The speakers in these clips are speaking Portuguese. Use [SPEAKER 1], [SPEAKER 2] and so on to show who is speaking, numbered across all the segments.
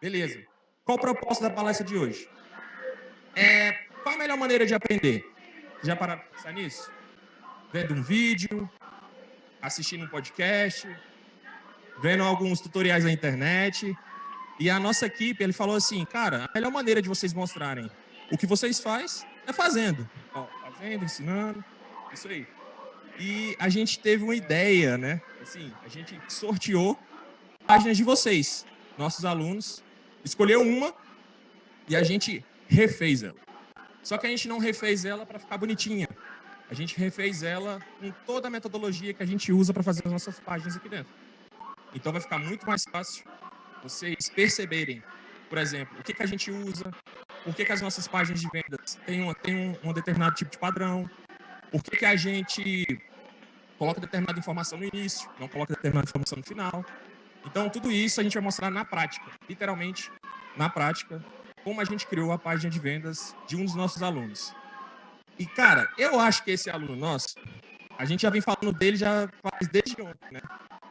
[SPEAKER 1] Beleza. Qual o propósito da palestra de hoje? Qual a melhor maneira de aprender? Já pararam para pensar nisso? Vendo um vídeo, assistindo um podcast, vendo alguns tutoriais na internet. E a nossa equipe, ele falou assim, cara, a melhor maneira de vocês mostrarem o que vocês fazem é fazendo. Ó, fazendo, ensinando, isso aí. E a gente teve uma ideia, né? Assim, a gente sorteou páginas de vocês, nossos alunos, escolheu uma e a gente refez ela. Só que a gente não refez ela para ficar bonitinha. A gente refez ela com toda a metodologia que a gente usa para fazer as nossas páginas aqui dentro. Então vai ficar muito mais fácil vocês perceberem, por exemplo, o que a gente usa, por que as nossas páginas de vendas têm um determinado tipo de padrão, por que a gente coloca determinada informação no início, não coloca determinada informação no final. Então, tudo isso a gente vai mostrar na prática, literalmente na prática, como a gente criou a página de vendas de um dos nossos alunos. E, cara, eu acho que esse aluno nosso, a gente já vem falando dele já faz desde ontem, né?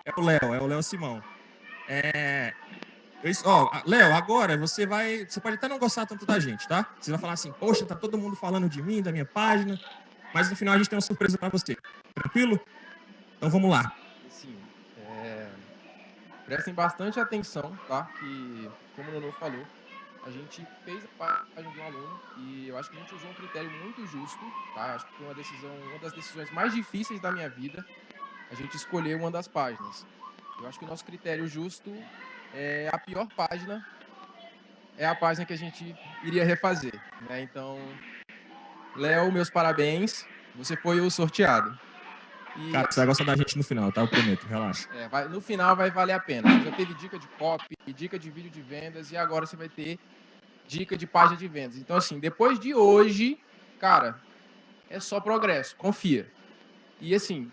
[SPEAKER 1] É o Léo Simão. Léo, agora você pode até não gostar tanto da gente, tá? Você vai falar assim, poxa, tá todo mundo falando de mim, da minha página, mas no final a gente tem uma surpresa para você. Tranquilo? Então vamos lá.
[SPEAKER 2] Sim, prestem bastante atenção, tá? Que, como o Nono falou, a gente fez a página de um aluno e eu acho que a gente usou um critério muito justo, tá? Acho que foi uma das decisões mais difíceis da minha vida, a gente escolher uma das páginas. Eu acho que o nosso critério justo é a pior página, é a página que a gente iria refazer, né? Então, Léo, meus parabéns, você foi o sorteado.
[SPEAKER 1] E, cara, você vai gostar da gente no final, tá? Eu prometo, relaxa.
[SPEAKER 2] No final vai valer a pena. Você já teve dica de copy, dica de vídeo de vendas e agora você vai ter dica de página de vendas. Então, assim, depois de hoje, cara, é só progresso, confia. E assim,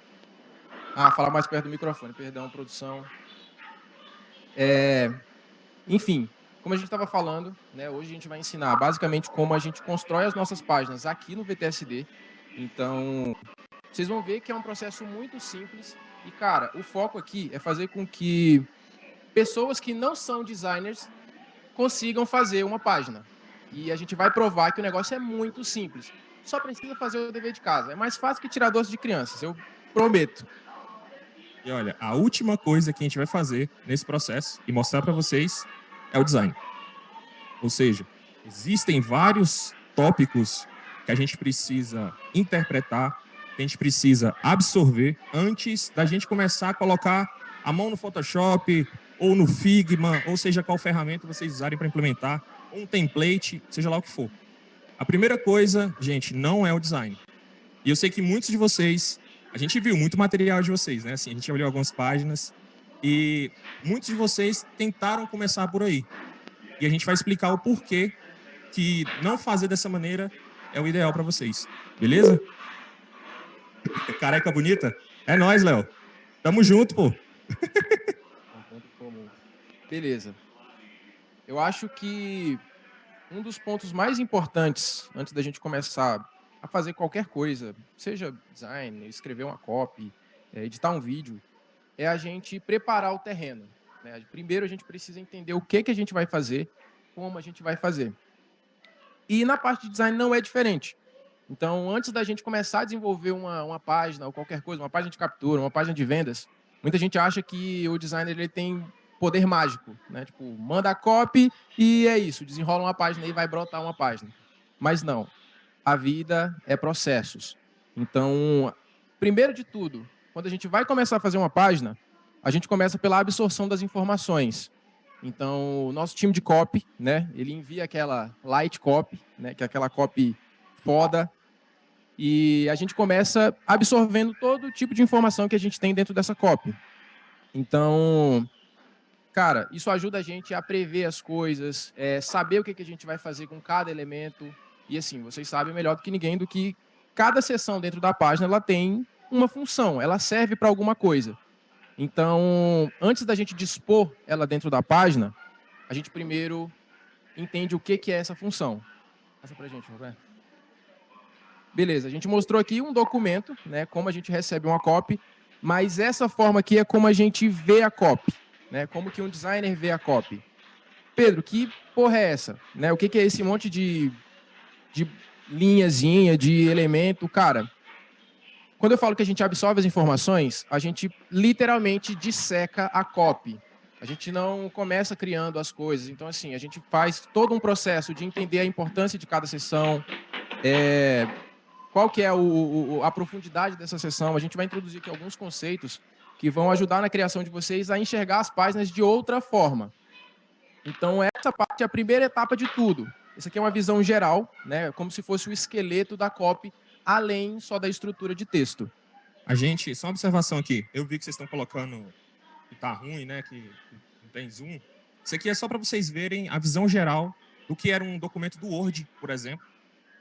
[SPEAKER 2] falar mais perto do microfone, perdão, produção. Enfim, como a gente estava falando, né, hoje a gente vai ensinar basicamente como a gente constrói as nossas páginas aqui no VTSD. Então, vocês vão ver que é um processo muito simples. E, cara, o foco aqui é fazer com que pessoas que não são designers consigam fazer uma página. E a gente vai provar que o negócio é muito simples. Só precisa fazer o dever de casa. É mais fácil que tirar doce de crianças, eu prometo.
[SPEAKER 1] E olha, a última coisa que a gente vai fazer nesse processo e mostrar para vocês é o design. Ou seja, existem vários tópicos que a gente precisa interpretar, que a gente precisa absorver antes da gente começar a colocar a mão no Photoshop ou no Figma, ou seja, qual ferramenta vocês usarem para implementar, ou um template, seja lá o que for. A primeira coisa, gente, não é o design. E eu sei que muitos de vocês, a gente viu muito material de vocês, né? Assim, a gente olhou algumas páginas e muitos de vocês tentaram começar por aí. E a gente vai explicar o porquê que não fazer dessa maneira é o ideal para vocês. Beleza? Careca bonita? É nóis, Léo. Tamo junto, pô.
[SPEAKER 2] Beleza. Eu acho que um dos pontos mais importantes antes da gente começar a fazer qualquer coisa, seja design, escrever uma copy, editar um vídeo, é a gente preparar o terreno, né? Primeiro a gente precisa entender o que a gente vai fazer, como a gente vai fazer. E na parte de design não é diferente. Então, antes da gente começar a desenvolver uma página ou qualquer coisa, uma página de captura, uma página de vendas, muita gente acha que o designer ele tem poder mágico, né? Tipo, manda a copy e é isso, desenrola uma página e vai brotar uma página. Mas não. A vida é processos. Então, primeiro de tudo, quando a gente vai começar a fazer uma página, a gente começa pela absorção das informações. Então, o nosso time de copy, né, ele envia aquela light copy, né, que é aquela copy foda, e a gente começa absorvendo todo tipo de informação que a gente tem dentro dessa copy. Então, cara, isso ajuda a gente a prever as coisas, saber o que a gente vai fazer com cada elemento. E assim, vocês sabem melhor do que ninguém do que cada seção dentro da página ela tem uma função, ela serve para alguma coisa. Então, antes da gente dispor ela dentro da página, a gente primeiro entende o que é essa função. Passa para a gente, Roberto. Beleza, a gente mostrou aqui um documento, né, como a gente recebe uma copy, mas essa forma aqui é como a gente vê a copy, né, como que um designer vê a copy. Pedro, que porra é essa? Né? O que é esse monte de linhazinha, de elemento? Cara, quando eu falo que a gente absorve as informações, a gente literalmente disseca a copy. A gente não começa criando as coisas. Então, assim, a gente faz todo um processo de entender a importância de cada sessão, qual que é a profundidade dessa sessão. A gente vai introduzir aqui alguns conceitos que vão ajudar na criação de vocês a enxergar as páginas de outra forma. Então, essa parte é a primeira etapa de tudo. Isso aqui é uma visão geral, né? Como se fosse o esqueleto da copy, além só da estrutura de texto.
[SPEAKER 1] A gente, só uma observação aqui. Eu vi que vocês estão colocando que tá ruim, né? Que não tem zoom. Isso aqui é só para vocês verem a visão geral do que era um documento do Word, por exemplo,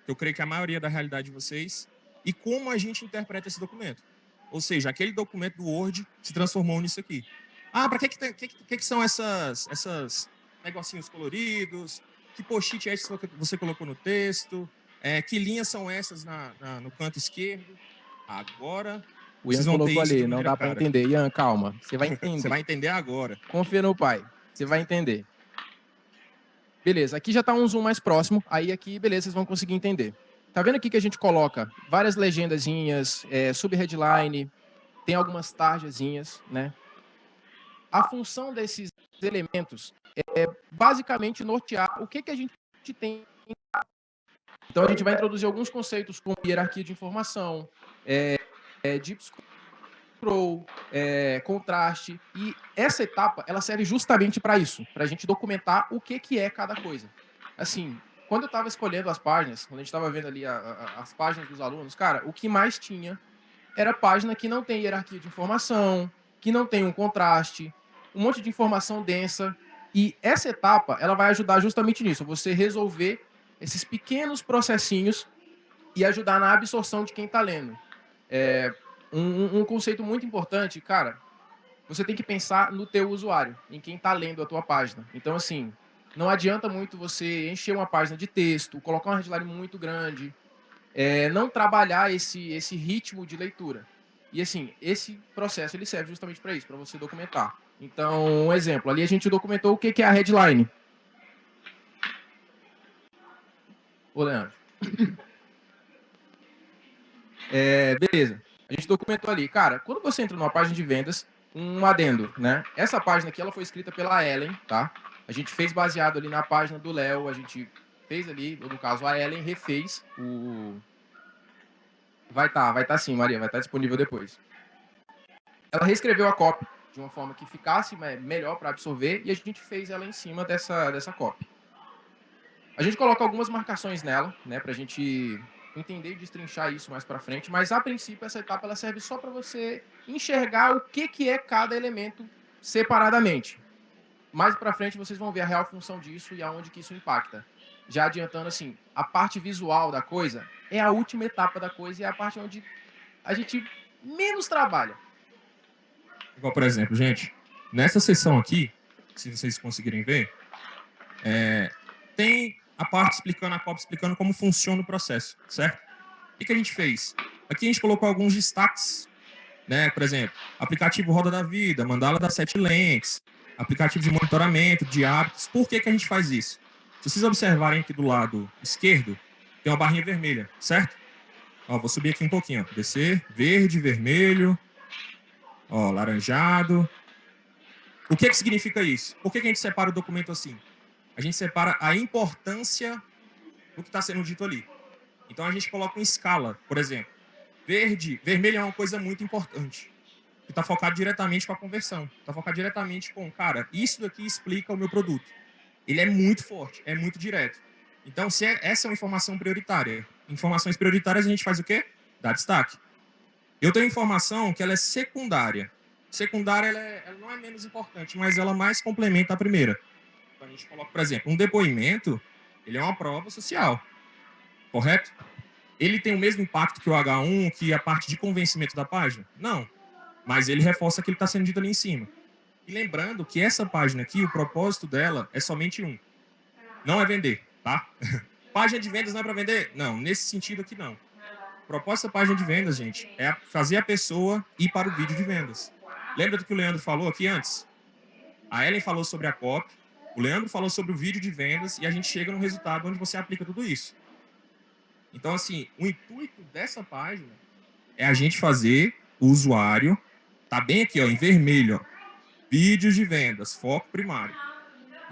[SPEAKER 1] que eu creio que é a maioria da realidade de vocês, e como a gente interpreta esse documento. Ou seja, aquele documento do Word se transformou nisso aqui. Ah, para que são essas negocinhos coloridos? Que post-it é esse que você colocou no texto? Que linhas são essas no canto esquerdo? Agora,
[SPEAKER 2] O Ian
[SPEAKER 1] vocês vão ter
[SPEAKER 2] colocou
[SPEAKER 1] isso de
[SPEAKER 2] ali, não
[SPEAKER 1] maneira
[SPEAKER 2] dá para
[SPEAKER 1] clara.
[SPEAKER 2] entender. Ian, calma, você vai
[SPEAKER 1] Você
[SPEAKER 2] entender.
[SPEAKER 1] vai entender agora.
[SPEAKER 2] Confia no pai, você vai entender. Beleza, aqui já está um zoom mais próximo, aí aqui, beleza, vocês vão conseguir entender. Tá vendo aqui que a gente coloca várias legendazinhas, sub-headline, tem algumas tarjazinhas, né? A função desses elementos é basicamente nortear o que a gente tem. Então a gente vai introduzir alguns conceitos como hierarquia de informação, deep scroll, contraste, e essa etapa ela serve justamente para isso, para a gente documentar o que é cada coisa. Assim, quando eu estava escolhendo as páginas, quando a gente estava vendo ali as páginas dos alunos, cara, o que mais tinha era página que não tem hierarquia de informação, que não tem um contraste, um monte de informação densa. E essa etapa, ela vai ajudar justamente nisso, você resolver esses pequenos processinhos e ajudar na absorção de quem está lendo. Um conceito muito importante, cara, você tem que pensar no teu usuário, em quem está lendo a tua página. Então, assim, não adianta muito você encher uma página de texto, colocar uma headline muito grande, não trabalhar esse ritmo de leitura. E assim, esse processo ele serve justamente para isso, para você documentar. Então, um exemplo, ali a gente documentou o que é a headline. Ô, Leandro. Beleza. A gente documentou ali. Cara, quando você entra numa página de vendas, um adendo, né? Essa página aqui, ela foi escrita pela Ellen, tá? A gente fez baseado ali na página do Léo, a gente fez ali, no caso, a Ellen refez o... Vai tá sim, Maria, vai estar disponível depois. Ela reescreveu a copy de uma forma que ficasse melhor para absorver e a gente fez ela em cima dessa copy. A gente coloca algumas marcações nela, né, para a gente entender e destrinchar isso mais para frente, mas a princípio essa etapa ela serve só para você enxergar o que é cada elemento separadamente. Mais para frente vocês vão ver a real função disso e aonde que isso impacta. Já adiantando assim, a parte visual da coisa é a última etapa da coisa e é a parte onde a gente menos trabalha.
[SPEAKER 1] Igual, por exemplo, gente, nessa sessão aqui, se vocês conseguirem ver, tem a parte explicando, a copy explicando como funciona o processo, certo? O que a gente fez? Aqui a gente colocou alguns destaques, né? Por exemplo, aplicativo Roda da Vida, mandala das 7 lentes, aplicativo de monitoramento, de hábitos. Por que a gente faz isso? Se vocês observarem aqui do lado esquerdo, tem uma barrinha vermelha, certo? Ó, vou subir aqui um pouquinho, ó. Descer, verde, vermelho, ó, laranjado. O que significa isso? Por que a gente separa o documento assim? A gente separa a importância do que está sendo dito ali. Então a gente coloca em escala, por exemplo. Vermelho é uma coisa muito importante, que está focado diretamente com a conversão. Está focado diretamente com, cara, isso daqui explica o meu produto. Ele é muito forte, é muito direto. Então, se essa é uma informação prioritária, informações prioritárias a gente faz o quê? Dá destaque. Eu tenho informação que ela é secundária. Secundária, ela não é menos importante, mas ela mais complementa a primeira. Então, a gente coloca, por exemplo, um depoimento, ele é uma prova social, correto? Ele tem o mesmo impacto que o H1, que a parte de convencimento da página? Não, mas ele reforça aquilo que está sendo dito ali em cima. E lembrando que essa página aqui, o propósito dela é somente um. Não é vender, tá? Página de vendas não é para vender? Não, nesse sentido aqui não. O propósito da página de vendas, gente, é fazer a pessoa ir para o vídeo de vendas. Lembra do que o Leandro falou aqui antes? A Ellen falou sobre a copy, O Leandro falou sobre o vídeo de vendas e a gente chega no resultado onde você aplica tudo isso. Então, assim, o intuito dessa página é a gente fazer o usuário, tá bem aqui, ó, em vermelho, ó, vídeos de vendas, foco primário.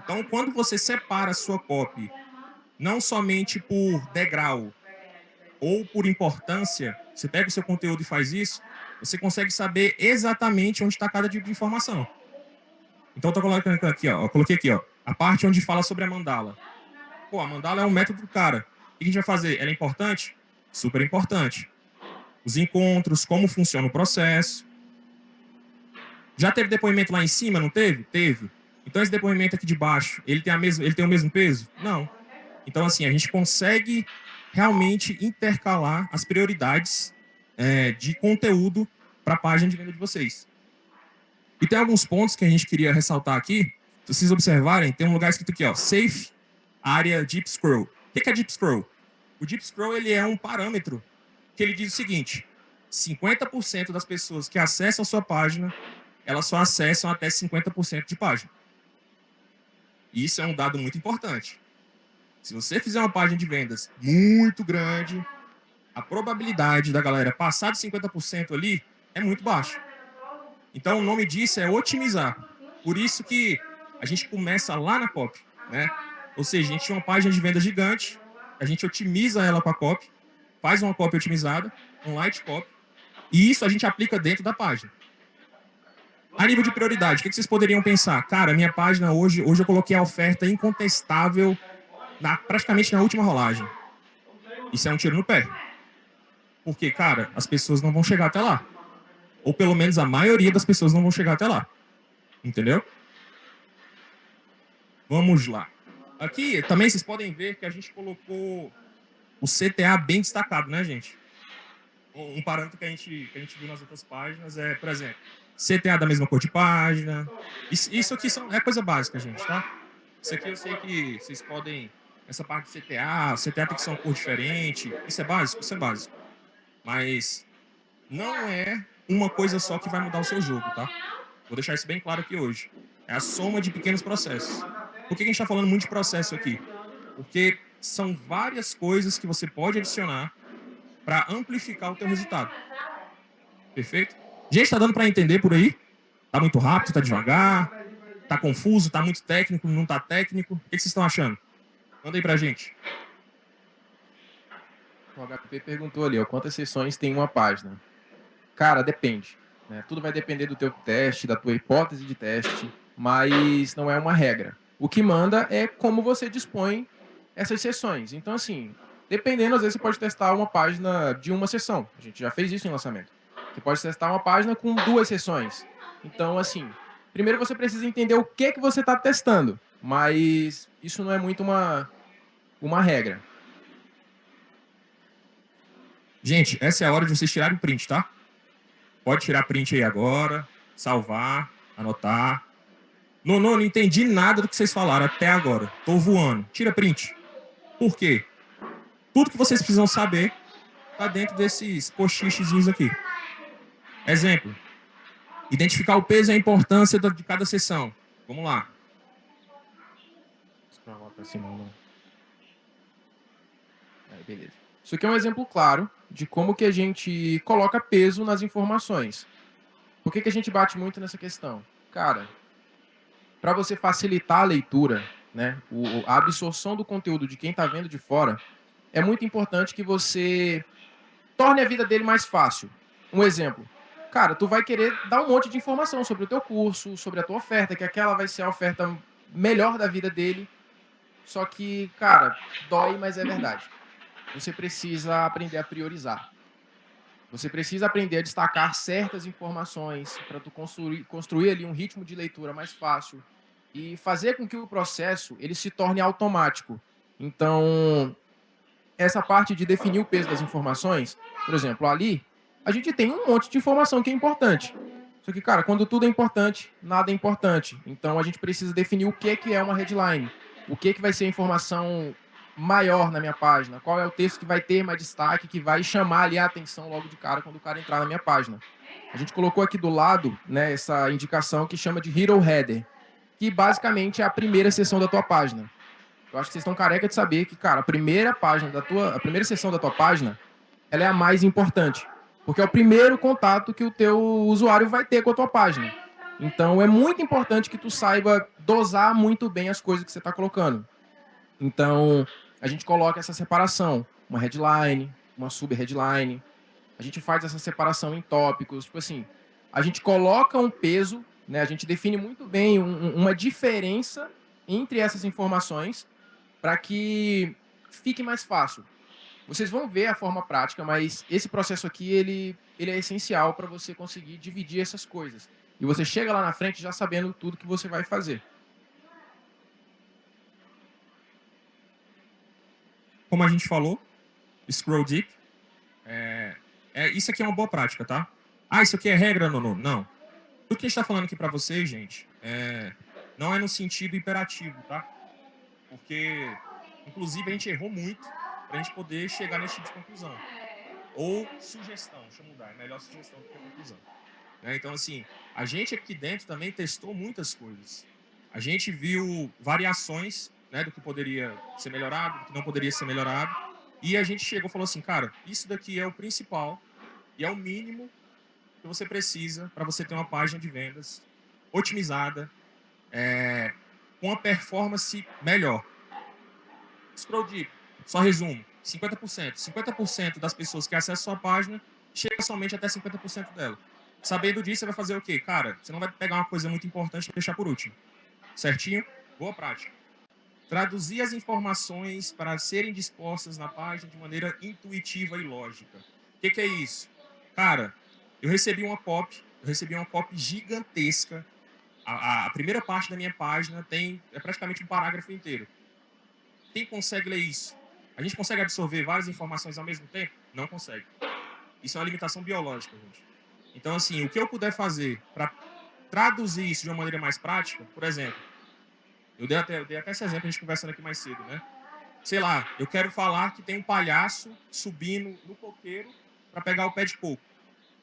[SPEAKER 1] Então, quando você separa a sua copy, não somente por degrau ou por importância, você pega o seu conteúdo e faz isso, você consegue saber exatamente onde está cada tipo de informação. Então, eu tô colocando aqui, ó, eu coloquei aqui, ó, a parte onde fala sobre a mandala. Pô, a mandala é um método do cara. O que a gente vai fazer? Ela é importante? Super importante. Os encontros, como funciona o processo. Já teve depoimento lá em cima, não teve? Teve. Então, esse depoimento aqui de baixo, ele tem o mesmo peso? Não. Então, assim, a gente consegue realmente intercalar as prioridades de conteúdo para a página de venda de vocês. E tem alguns pontos que a gente queria ressaltar aqui. Se vocês observarem, tem um lugar escrito aqui, ó, Safe Area Deep Scroll. O que é Deep Scroll? O Deep Scroll ele é um parâmetro que ele diz o seguinte: 50% das pessoas que acessam a sua página, elas só acessam até 50% de página. Isso é um dado muito importante. Se você fizer uma página de vendas muito grande, a probabilidade da galera passar de 50% ali é muito baixa. Então, o nome disso é otimizar. Por isso que a gente começa lá na copy, né? Ou seja, a gente tinha uma página de venda gigante, a gente otimiza ela com a copy, faz uma copy otimizada, um light copy, e isso a gente aplica dentro da página. A nível de prioridade, o que vocês poderiam pensar? Cara, minha página hoje eu coloquei a oferta incontestável praticamente na última rolagem. Isso é um tiro no pé. Porque, cara, as pessoas não vão chegar até lá. Ou pelo menos a maioria das pessoas não vão chegar até lá. Entendeu? Vamos lá. Aqui também vocês podem ver que a gente colocou o CTA bem destacado, né, gente? Um parâmetro que a gente viu nas outras páginas é, por exemplo, CTA da mesma cor de página. Isso aqui é coisa básica, gente, tá? Isso aqui eu sei que vocês podem. Essa parte do CTA, o CTA tem que ser uma cor diferente. Isso é básico? Isso é básico. Mas não é uma coisa só que vai mudar o seu jogo, tá? Vou deixar isso bem claro aqui hoje. É a soma de pequenos processos. Por que a gente está falando muito de processo aqui? Porque são várias coisas que você pode adicionar para amplificar o teu resultado. Perfeito? Gente, está dando para entender por aí? Tá muito rápido, tá devagar? Tá confuso, tá muito técnico, não tá técnico? O que vocês estão achando? Manda aí pra gente.
[SPEAKER 2] O HP perguntou ali, ó, quantas sessões tem uma página? Cara, depende. Né? Tudo vai depender do teu teste, da tua hipótese de teste, mas não é uma regra. O que manda é como você dispõe essas sessões. Então, assim, dependendo, às vezes você pode testar uma página de uma sessão. A gente já fez isso em lançamento. Você pode testar uma página com 2 sessões. Então, assim, primeiro você precisa entender o que você está testando, mas isso não é muito uma regra.
[SPEAKER 1] Gente, essa é a hora de vocês tirarem o print, tá? Pode tirar print aí agora, salvar, anotar. Não entendi nada do que vocês falaram até agora. Tô voando. Tira print. Por quê? Tudo que vocês precisam saber tá dentro desses post-itzinhos aqui. Exemplo. Identificar o peso e a importância de cada sessão. Vamos lá.
[SPEAKER 2] Scroll pra cima, não. Aí, beleza. Isso aqui é um exemplo claro de como que a gente coloca peso nas informações. Por que a gente bate muito nessa questão? Cara, para você facilitar a leitura, né, a absorção do conteúdo de quem está vendo de fora, é muito importante que você torne a vida dele mais fácil. Um exemplo. Cara, tu vai querer dar um monte de informação sobre o teu curso, sobre a tua oferta, que aquela vai ser a oferta melhor da vida dele. Só que, cara, dói, mas é verdade. Você precisa aprender a priorizar. Você precisa aprender a destacar certas informações para tu construir ali um ritmo de leitura mais fácil e fazer com que o processo ele se torne automático. Então, essa parte de definir o peso das informações, por exemplo, ali, a gente tem um monte de informação que é importante. Só que, cara, quando tudo é importante, nada é importante. Então, a gente precisa definir o que é uma headline. O que vai ser a informação maior na minha página. Qual é o texto que vai ter mais destaque, que vai chamar ali a atenção logo de cara quando o cara entrar na minha página. A gente colocou aqui do lado, né, essa indicação que chama de Hero Header, que basicamente é a primeira seção da tua página. Eu acho que vocês estão careca de saber que, cara, a primeira seção da tua página, ela é a mais importante, porque é o primeiro contato que o teu usuário vai ter com a tua página. Então, é muito importante que tu saiba dosar muito bem as coisas que você está colocando. Então, a gente coloca essa separação, uma headline, uma sub-headline, a gente faz essa separação em tópicos, tipo assim, a gente coloca um peso, né? A gente define muito bem uma diferença entre essas informações para que fique mais fácil. Vocês vão ver a forma prática, mas esse processo aqui, ele é essencial para você conseguir dividir essas coisas. E você chega lá na frente já sabendo tudo que você vai fazer.
[SPEAKER 1] Como a gente falou, scroll deep. Isso aqui é uma boa prática, tá? Ah, isso aqui é regra, Nono? Não. O que a gente está falando aqui para vocês, gente, não é no sentido imperativo, tá? Porque, inclusive, a gente errou muito para a gente poder chegar nesse tipo de conclusão. Ou sugestão, deixa eu mudar, é melhor sugestão do que conclusão. Então, assim, a gente aqui dentro também testou muitas coisas. A gente viu variações, né, do que poderia ser melhorado, do que não poderia ser melhorado. E a gente chegou e falou assim, cara, isso daqui é o principal e é o mínimo que você precisa para você ter uma página de vendas otimizada, com a performance melhor. Scroll Deep, só resumo, 50%. 50% das pessoas que acessam a sua página chega somente até 50% dela. Sabendo disso, você vai fazer o quê? Cara, você não vai pegar uma coisa muito importante e deixar por último. Certinho? Boa prática. Traduzir as informações para serem dispostas na página de maneira intuitiva e lógica. O que é isso? Cara, eu recebi uma copy gigantesca. A primeira parte da minha página é praticamente um parágrafo inteiro. Quem consegue ler isso? A gente consegue absorver várias informações ao mesmo tempo? Não consegue. Isso é uma limitação biológica, gente. Então, assim, o que eu puder fazer para traduzir isso de uma maneira mais prática, por exemplo, eu dei até esse exemplo, a gente conversando aqui mais cedo, né? Sei lá, eu quero falar que tem um palhaço subindo no coqueiro para pegar o pé de coco.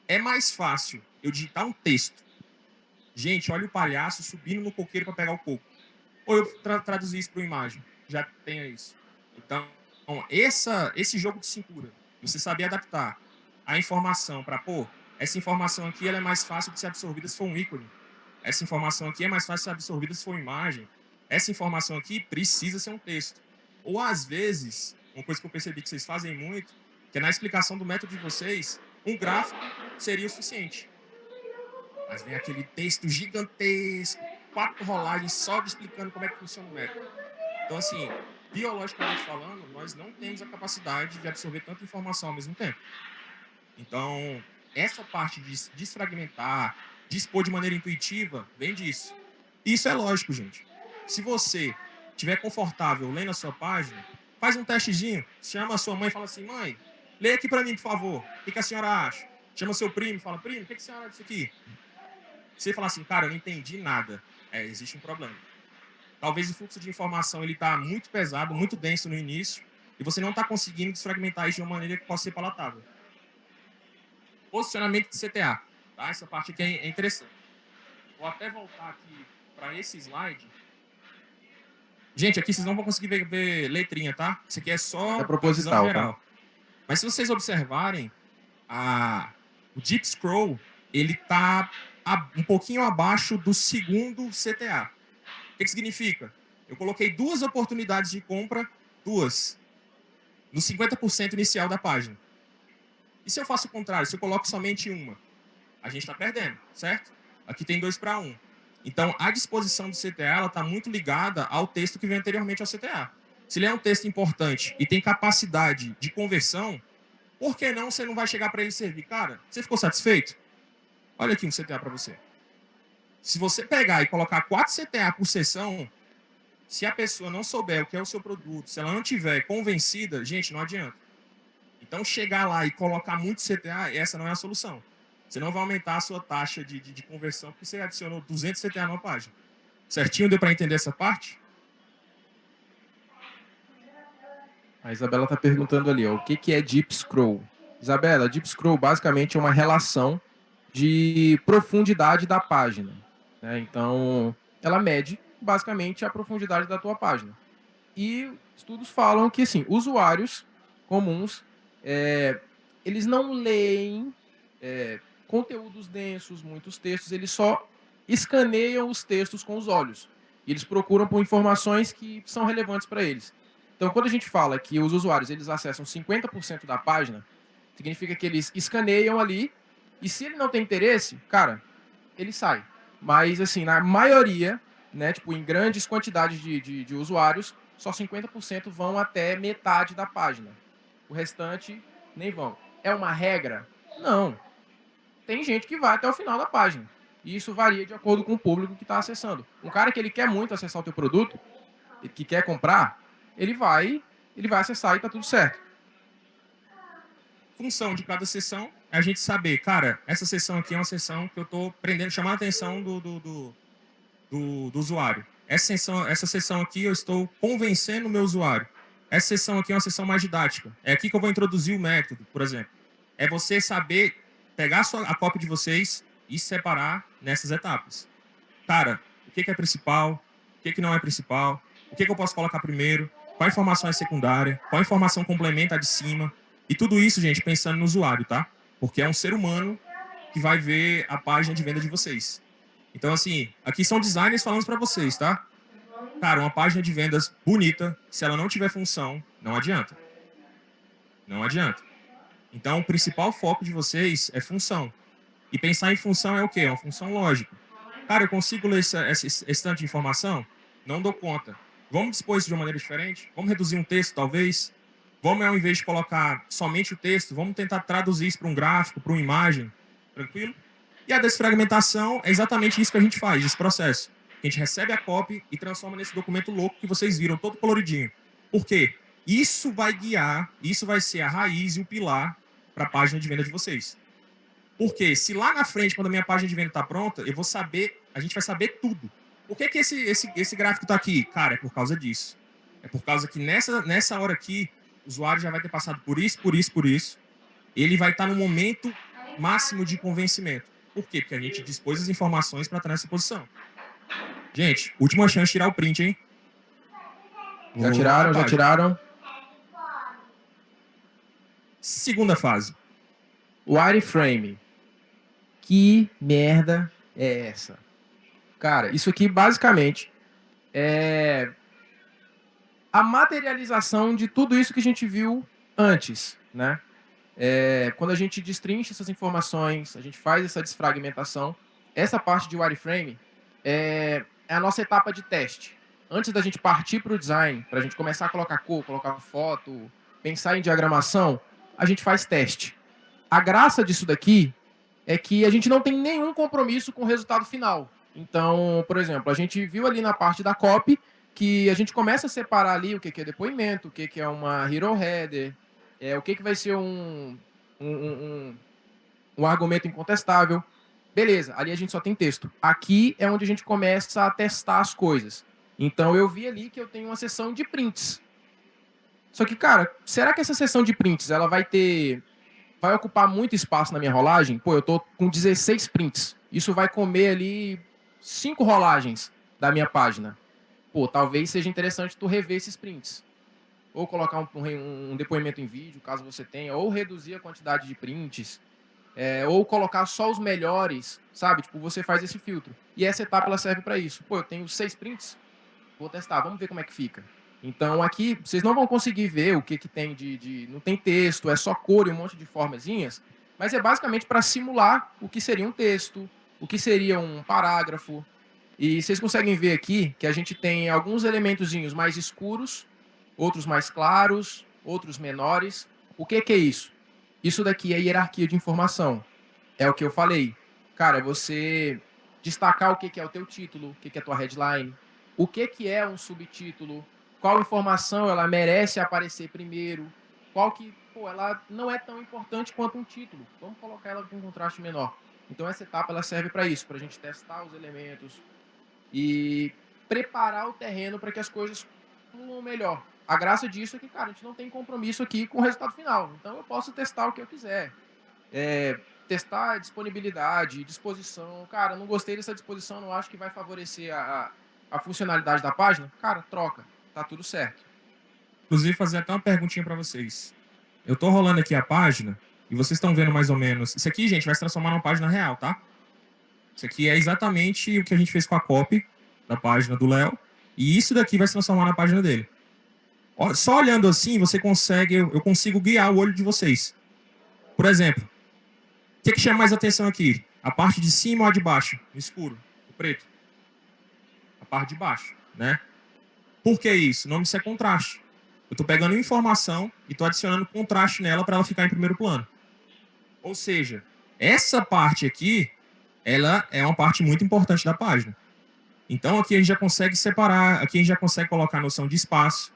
[SPEAKER 1] É mais fácil eu digitar um texto. Gente, olha o palhaço subindo no coqueiro para pegar o coco. Ou eu traduzir isso para uma imagem. Já tenha isso. Então, esse jogo de cintura, você saber adaptar a informação para, essa informação aqui ela é mais fácil de ser absorvida se for um ícone. Essa informação aqui é mais fácil de ser absorvida se for uma imagem. Essa informação aqui precisa ser um texto. Ou, às vezes, uma coisa que eu percebi que vocês fazem muito, que é na explicação do método de vocês, um gráfico seria o suficiente. Mas vem aquele texto gigantesco, 4 rolagens só explicando como é que funciona o método. Então, assim, biologicamente falando, nós não temos a capacidade de absorver tanta informação ao mesmo tempo. Então, essa parte de desfragmentar, de expor de maneira intuitiva, vem disso. Isso é lógico, gente. Se você estiver confortável lendo a sua página, faz um testezinho, chama a sua mãe e fala assim, mãe, lê aqui para mim, por favor. O que a senhora acha? Chama seu primo e fala, primo, o que a senhora acha disso aqui? Você falar assim, cara, eu não entendi nada. Existe um problema. Talvez o fluxo de informação ele está muito pesado, muito denso no início, e você não está conseguindo desfragmentar isso de uma maneira que possa ser palatável. Posicionamento de CTA. Tá? Essa parte aqui é interessante. Vou até voltar aqui para esse slide. Gente, aqui vocês não vão conseguir ver letrinha, tá? Isso aqui é só
[SPEAKER 2] proposital,
[SPEAKER 1] visão geral.
[SPEAKER 2] tá?
[SPEAKER 1] Mas se vocês observarem, o Deep Scroll, ele está um pouquinho abaixo do segundo CTA. O que significa? Eu coloquei 2 oportunidades de compra, 2, no 50% inicial da página. E se eu faço o contrário, se eu coloco somente uma? A gente está perdendo, certo? Aqui tem 2 para 1. Então, a disposição do CTA está muito ligada ao texto que veio anteriormente ao CTA. Se ele é um texto importante e tem capacidade de conversão, por que não você não vai chegar para ele servir? Cara, você ficou satisfeito? Olha aqui um CTA para você. Se você pegar e colocar 4 CTA por sessão, se a pessoa não souber o que é o seu produto, se ela não tiver convencida, gente, não adianta. Então, chegar lá e colocar muito CTA, essa não é a solução. Você não vai aumentar a sua taxa de conversão porque você adicionou 200 CTA numa página. Certinho? Deu para entender essa parte?
[SPEAKER 2] A Isabela está perguntando ali, ó, o que é Deep Scroll? Isabela, Deep Scroll basicamente é uma relação de profundidade da página. Né? Então, ela mede basicamente a profundidade da tua página. E estudos falam que, assim, usuários comuns, eles não leem conteúdos densos, muitos textos, eles só escaneiam os textos com os olhos. E eles procuram por informações que são relevantes para eles. Então, quando a gente fala que os usuários eles acessam 50% da página, significa que eles escaneiam ali, e se ele não tem interesse, cara, ele sai. Mas, assim, na maioria, né, tipo, em grandes quantidades de usuários, só 50% vão até metade da página. O restante nem vão. É uma regra? Não. Tem gente que vai até o final da página. E isso varia de acordo com o público que está acessando. Um cara que ele quer muito acessar o teu produto, que quer comprar, ele vai acessar e tá tudo certo.
[SPEAKER 1] Função de cada sessão é a gente saber, cara, essa sessão aqui é uma sessão que eu estou prendendo, chamando a atenção do usuário. Essa sessão aqui eu estou convencendo o meu usuário. Essa sessão aqui é uma sessão mais didática. É aqui que eu vou introduzir o método, por exemplo. É você saber pegar a cópia de vocês e separar nessas etapas. Cara, o que é principal? O que não é principal? O que eu posso colocar primeiro? Qual informação é secundária? Qual informação complementa a de cima? E tudo isso, gente, pensando no usuário, tá? Porque é um ser humano que vai ver a página de venda de vocês. Então, assim, aqui são designers falando para vocês, tá? Cara, uma página de vendas bonita, se ela não tiver função, não adianta. Não adianta. Então, o principal foco de vocês é função. E pensar em função é o quê? É uma função lógica. Cara, eu consigo ler esse tanto de informação? Não dou conta. Vamos dispor isso de uma maneira diferente? Vamos reduzir um texto, talvez? Vamos, ao invés de colocar somente o texto, vamos tentar traduzir isso para um gráfico, para uma imagem? Tranquilo? E a desfragmentação é exatamente isso que a gente faz, esse processo. A gente recebe a copy e transforma nesse documento louco que vocês viram, todo coloridinho. Por quê? Isso vai guiar, isso vai ser a raiz e o pilar para a página de venda de vocês. Porque se lá na frente, quando a minha página de venda está pronta, eu vou saber, a gente vai saber tudo. Por que esse gráfico está aqui? Cara, é por causa disso. É por causa que nessa hora aqui, o usuário já vai ter passado por isso, por isso, por isso. Ele vai estar no momento máximo de convencimento. Por quê? Porque a gente dispôs as informações para estar nessa posição. Gente, última chance de tirar o print, hein?
[SPEAKER 2] Já tiraram, já tiraram.
[SPEAKER 1] Segunda fase.
[SPEAKER 2] Wireframe. Que merda é essa? Cara, isso aqui basicamente é a materialização de tudo isso que a gente viu antes, né? Quando a gente destrincha essas informações, a gente faz essa desfragmentação, essa parte de wireframe é a nossa etapa de teste. Antes da gente partir para o design, para a gente começar a colocar cor, colocar foto, pensar em diagramação, a gente faz teste. A graça disso daqui é que a gente não tem nenhum compromisso com o resultado final. Então, por exemplo, a gente viu ali na parte da copy que a gente começa a separar ali o que é depoimento, o que é uma hero header, o que vai ser um argumento incontestável. Beleza, ali a gente só tem texto. Aqui é onde a gente começa a testar as coisas. Então eu vi ali que eu tenho uma seção de prints. Só que, cara, será que essa seção de prints ela vai ocupar muito espaço na minha rolagem? Pô, eu tô com 16 prints. Isso vai comer ali 5 rolagens da minha página. Pô, talvez seja interessante tu rever esses prints. Ou colocar um depoimento em vídeo, caso você tenha, ou reduzir a quantidade de prints, ou colocar só os melhores, sabe? Tipo, você faz esse filtro. E essa etapa ela serve para isso. Pô, eu tenho 6 prints, vou testar, vamos ver como é que fica. Então aqui vocês não vão conseguir ver o que tem não tem texto, é só cor e um monte de formazinhas, mas é basicamente para simular o que seria um texto, o que seria um parágrafo. E vocês conseguem ver aqui que a gente tem alguns elementozinhos mais escuros, outros mais claros, outros menores. O que é isso? Isso daqui é hierarquia de informação. É o que eu falei. Cara, é você destacar o que é o teu título, o que é a tua headline, o que é um subtítulo, qual informação ela merece aparecer primeiro, qual que, pô, ela não é tão importante quanto um título. Vamos colocar ela com um contraste menor. Então essa etapa ela serve para isso, para a gente testar os elementos e preparar o terreno para que as coisas fluam melhor. A graça disso é que, cara, a gente não tem compromisso aqui com o resultado final. Então eu posso testar o que eu quiser. Testar a disponibilidade, disposição. Cara, não gostei dessa disposição, não acho que vai favorecer a funcionalidade da página, cara, troca, tá tudo certo.
[SPEAKER 1] Inclusive, fazer até uma perguntinha para vocês. Eu tô rolando aqui a página e vocês estão vendo mais ou menos. Isso aqui, gente, vai se transformar numa página real, tá? Isso aqui é exatamente o que a gente fez com a copy da página do Léo. E isso daqui vai se transformar na página dele. Só olhando assim, você consegue, eu consigo guiar o olho de vocês. Por exemplo, o que chama mais atenção aqui? A parte de cima ou a de baixo? No escuro, no preto. A parte de baixo, né? Por que isso? O nome disso é contraste. Eu estou pegando informação e estou adicionando contraste nela para ela ficar em primeiro plano. Ou seja, essa parte aqui, ela é uma parte muito importante da página. Então aqui a gente já consegue separar, aqui a gente já consegue colocar a noção de espaço.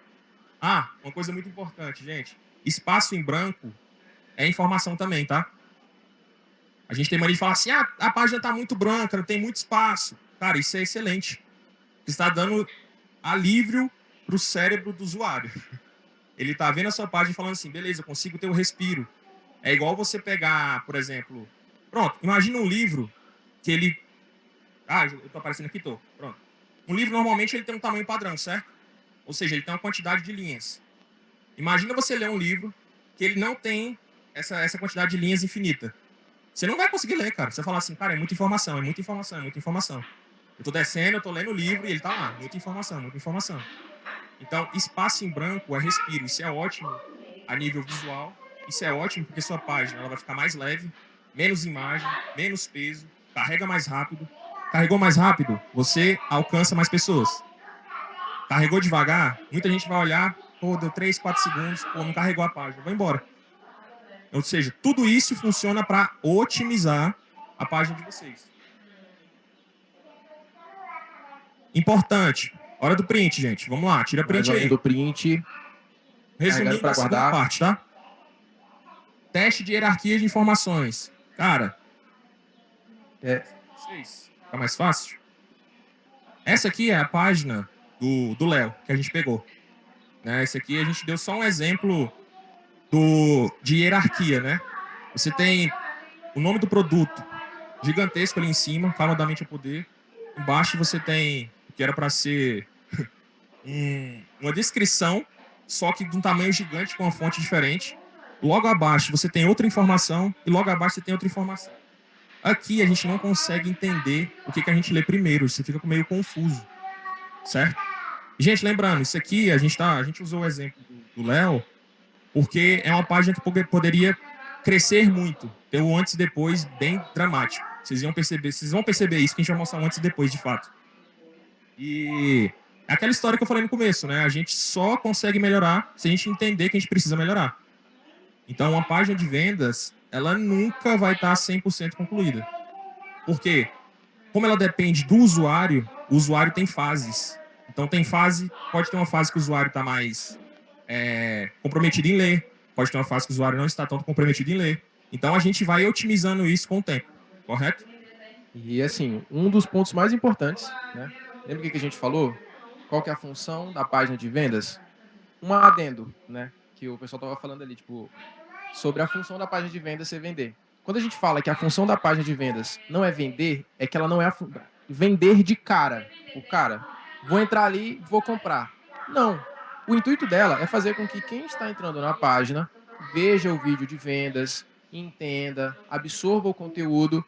[SPEAKER 1] Ah, uma coisa muito importante, gente. Espaço em branco é informação também, tá? A gente tem mania de falar assim, ah, a página está muito branca, não tem muito espaço. Cara, isso é excelente. Você está dando alívio para o cérebro do usuário. Ele está vendo a sua página e falando assim, beleza, eu consigo ter o respiro. É igual você pegar, por exemplo... Pronto, imagina um livro que ele... Ah, eu estou aparecendo aqui, tô. Pronto. Um livro, normalmente, ele tem um tamanho padrão, certo? Ou seja, ele tem uma quantidade de linhas. Imagina você ler um livro que ele não tem essa quantidade de linhas infinita. Você não vai conseguir ler, cara. Você fala assim, cara, é muita informação, é muita informação, é muita informação. Eu tô descendo, eu tô lendo o livro e ele tá lá. Muita informação, muita informação. Então, espaço em branco é respiro. Isso é ótimo a nível visual. Isso é ótimo porque sua página ela vai ficar mais leve, menos imagem, menos peso, carrega mais rápido. Carregou mais rápido, você alcança mais pessoas. Carregou devagar, muita gente vai olhar, pô, deu 3, 4 segundos, pô, não carregou a página, vai embora. Ou seja, tudo isso funciona para otimizar a página de vocês. Importante. Hora do print, gente. Vamos lá, tira
[SPEAKER 2] Mais
[SPEAKER 1] print
[SPEAKER 2] ou
[SPEAKER 1] aí.
[SPEAKER 2] menos o print, carregando
[SPEAKER 1] Resumindo
[SPEAKER 2] para
[SPEAKER 1] a segunda
[SPEAKER 2] guardar.
[SPEAKER 1] parte, tá? Teste de hierarquia de informações. Cara, fica mais fácil. Essa aqui é a página do Léo, que a gente pegou. Né? Esse aqui a gente deu só um exemplo de hierarquia, né? Você tem o nome do produto gigantesco ali em cima, calma da mente a poder. Embaixo você tem o que era para ser uma descrição, só que de um tamanho gigante com uma fonte diferente. Logo abaixo você tem outra informação e logo abaixo você tem outra informação. Aqui a gente não consegue entender o que a gente lê primeiro, você fica meio confuso, certo? Gente, lembrando, isso aqui a gente usou o exemplo do Léo, porque é uma página que poderia crescer muito, ter um antes e depois bem dramático. Vocês vão perceber isso que a gente vai mostrar um antes e depois de fato. E é aquela história que eu falei no começo, né? A gente só consegue melhorar se a gente entender que a gente precisa melhorar. Então, uma página de vendas, ela nunca vai estar 100% concluída. Por quê? Como ela depende do usuário, o usuário tem fases. Então, pode ter uma fase que o usuário está mais comprometido em ler, pode ter uma fase que o usuário não está tão comprometido em ler. Então, a gente vai otimizando isso com o tempo, correto?
[SPEAKER 2] E, assim, um dos pontos mais importantes, né? Lembra o que a gente falou? Qual que é a função da página de vendas? Um adendo, né? Que o pessoal estava falando ali, tipo, sobre a função da página de vendas ser vender. Quando a gente fala que a função da página de vendas não é vender, é que ela não é vender de cara. O cara, vou entrar ali, vou comprar. Não. O intuito dela é fazer com que quem está entrando na página veja o vídeo de vendas, entenda, absorva o conteúdo,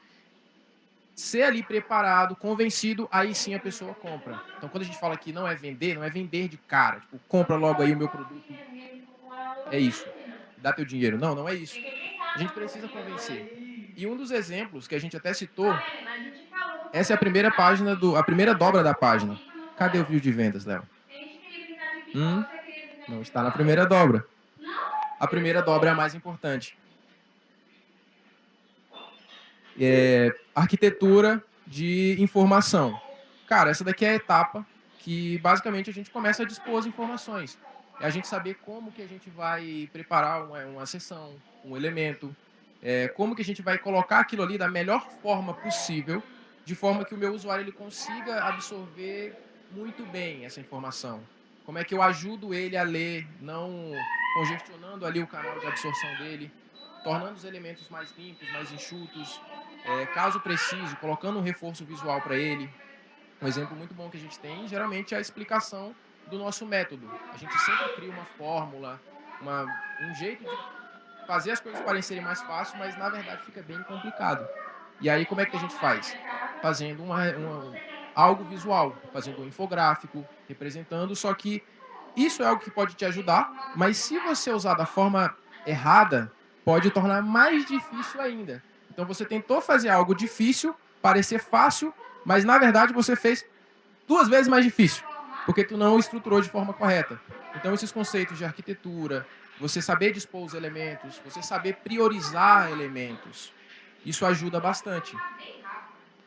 [SPEAKER 2] ser ali preparado, convencido, aí sim a pessoa compra. Então, quando a gente fala que não é vender de cara. Tipo, compra logo aí o meu produto. É isso. Dá teu dinheiro. Não, não é isso. A gente precisa convencer. E um dos exemplos que a gente até citou, essa é a primeira página a primeira dobra da página. Cadê o vídeo de vendas, Léo? Não está na primeira dobra. A primeira dobra é a mais importante. Arquitetura de informação. Cara, essa daqui é a etapa que basicamente a gente começa a dispor as informações. É a gente saber como que a gente vai preparar uma sessão, um elemento, como que a gente vai colocar aquilo ali da melhor forma possível, de forma que o meu usuário ele consiga absorver muito bem essa informação. Como é que eu ajudo ele a ler, não congestionando ali o canal de absorção dele, tornando os elementos mais limpos, mais enxutos, caso precise, colocando um reforço visual para ele. Um exemplo muito bom que a gente tem, geralmente, é a explicação do nosso método. A gente sempre cria uma fórmula, um jeito de fazer as coisas parecerem mais fácil, mas na verdade fica bem complicado. E aí como é que a gente faz? Fazendo algo visual, fazendo um infográfico, representando, só que isso é algo que pode te ajudar, mas se você usar da forma errada, pode tornar mais difícil ainda. Então você tentou fazer algo difícil, parecer fácil, mas na verdade você fez 2 vezes mais difícil, porque tu não estruturou de forma correta. Então esses conceitos de arquitetura, você saber dispor os elementos, você saber priorizar elementos, isso ajuda bastante.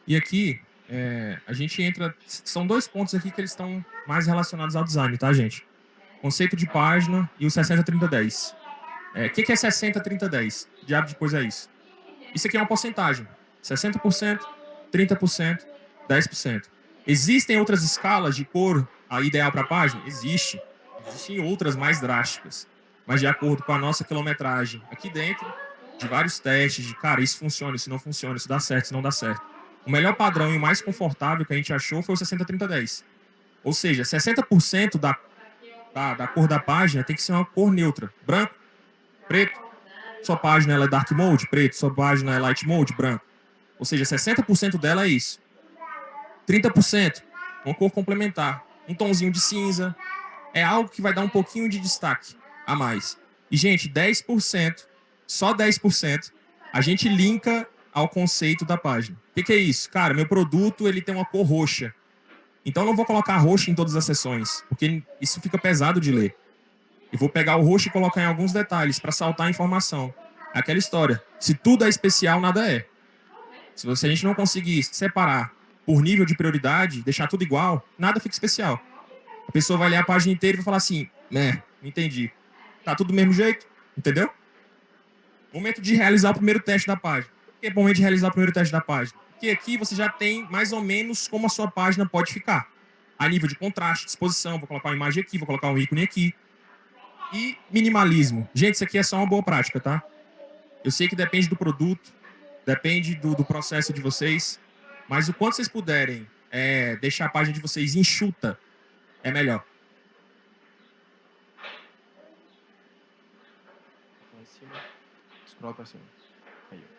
[SPEAKER 1] E aqui, a gente entra. São dois pontos aqui que eles estão mais relacionados ao design, tá, gente? Conceito de página e o 60-30-10. O que é 60-30-10? Diabo de coisa é isso? Isso aqui é uma porcentagem: 60%, 30%, 10%. Existem outras escalas de cor a ideal para a página? Existe. Existem outras mais drásticas. Mas de acordo com a nossa quilometragem aqui dentro, de vários testes, de cara, isso funciona, isso não funciona, isso dá certo, isso não dá certo. O melhor padrão e o mais confortável que a gente achou foi o 60-30-10. Ou seja, 60% da cor da página tem que ser uma cor neutra. Branco, preto. Sua página ela é dark mode, preto. Sua página é light mode, branco. Ou seja, 60% dela é isso. 30%, uma cor complementar. Um tonzinho de cinza. É algo que vai dar um pouquinho de destaque a mais. E, gente, 10%, só 10%, a gente linka ao conceito da página. O que é isso? Cara, meu produto ele tem uma cor roxa. Então eu não vou colocar roxo em todas as seções, porque isso fica pesado de ler. E vou pegar o roxo e colocar em alguns detalhes para saltar a informação. Aquela história. Se tudo é especial, nada é. Se a gente não conseguir separar por nível de prioridade, deixar tudo igual, nada fica especial. A pessoa vai ler a página inteira e vai falar assim, né, não entendi. Tá tudo do mesmo jeito, entendeu? Momento de realizar o primeiro teste da página. Por que é o momento de realizar o primeiro teste da página? Porque aqui você já tem mais ou menos como a sua página pode ficar. A nível de contraste, disposição, vou colocar uma imagem aqui, vou colocar um ícone aqui. E minimalismo. Gente, isso aqui é só uma boa prática, tá? Eu sei que depende do produto, depende do processo de vocês, mas o quanto vocês puderem deixar a página de vocês enxuta, é melhor.
[SPEAKER 2] Lá em cima, scroll para cima. Aí, ó.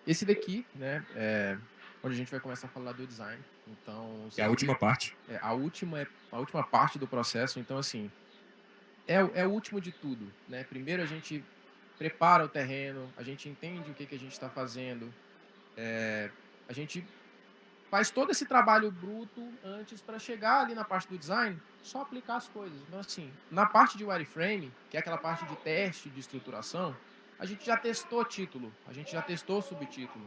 [SPEAKER 2] Esse daqui, né, é onde a gente vai começar a falar do design. Então,
[SPEAKER 1] É a última parte.
[SPEAKER 2] a última parte do processo. Então, assim, é o último de tudo, né? Primeiro a gente prepara o terreno, a gente entende o que a gente está fazendo, a gente faz todo esse trabalho bruto antes para chegar ali na parte do design, só aplicar as coisas. Então, assim, na parte de wireframe, que é aquela parte de teste, de estruturação, a gente já testou título, a gente já testou subtítulo,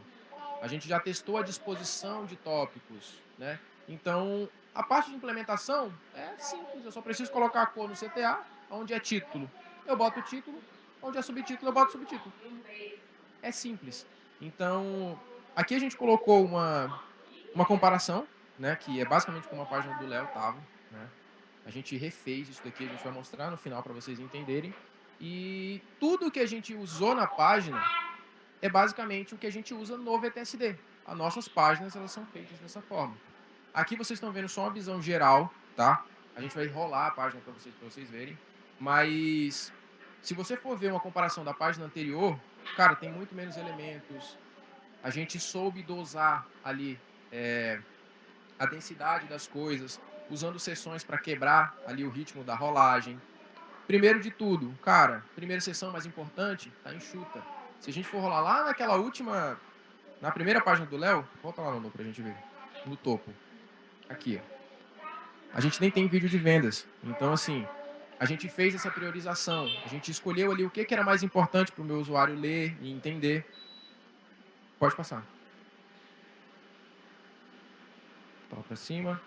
[SPEAKER 2] a gente já testou a disposição de tópicos, né? Então, a parte de implementação é simples, eu só preciso colocar a cor no CTA, onde é título, eu boto o título, onde é subtítulo, eu boto subtítulo. É simples. Então, aqui a gente colocou uma comparação, né, que é basicamente como a página do Léo estava, né? A gente refez isso daqui, a gente vai mostrar no final para vocês entenderem. E tudo que a gente usou na página é basicamente o que a gente usa no VTSD. As nossas páginas elas são feitas dessa forma. Aqui vocês estão vendo só uma visão geral, tá? A gente vai rolar a página para vocês verem. Mas se você for ver uma comparação da página anterior, cara, tem muito menos elementos. A gente soube dosar ali a densidade das coisas, usando sessões para quebrar ali o ritmo da rolagem. Primeiro de tudo, cara, primeira sessão mais importante, tá enxuta. Se a gente for rolar lá naquela última, na primeira página do Léo, volta lá no pra gente ver, no topo. Aqui, ó. A gente nem tem vídeo de vendas. Então, assim, a gente fez essa priorização. A gente escolheu ali o que era mais importante para o meu usuário ler e entender. Pode passar. Então, para cima.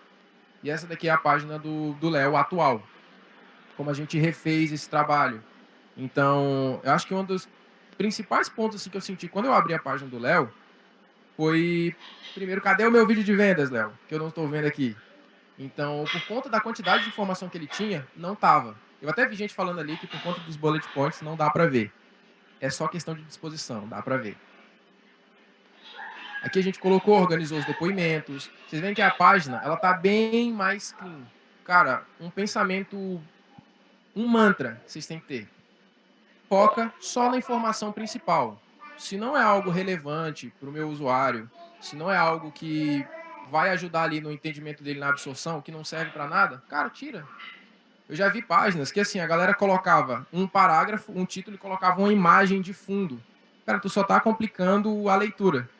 [SPEAKER 2] E essa daqui é a página do Léo atual. Como a gente refez esse trabalho. Então, eu acho que um dos principais pontos assim, que eu senti quando eu abri a página do Léo foi, primeiro, cadê o meu vídeo de vendas, Léo? Que eu não estou vendo aqui. Então, por conta da quantidade de informação que ele tinha, não tava. Eu até vi gente falando ali que por conta dos bullet points não dá para ver. É só questão de disposição, dá para ver. Aqui a gente colocou, organizou os depoimentos. Vocês veem que a página, ela tá bem mais clean. Cara, um pensamento, um mantra que vocês têm que ter. Foca só na informação principal. Se não é algo relevante para o meu usuário, se não é algo que vai ajudar ali no entendimento dele na absorção, que não serve para nada, cara, tira. Eu já vi páginas que assim, a galera colocava um parágrafo, um título e colocava uma imagem de fundo. Cara, tu só tá complicando a leitura.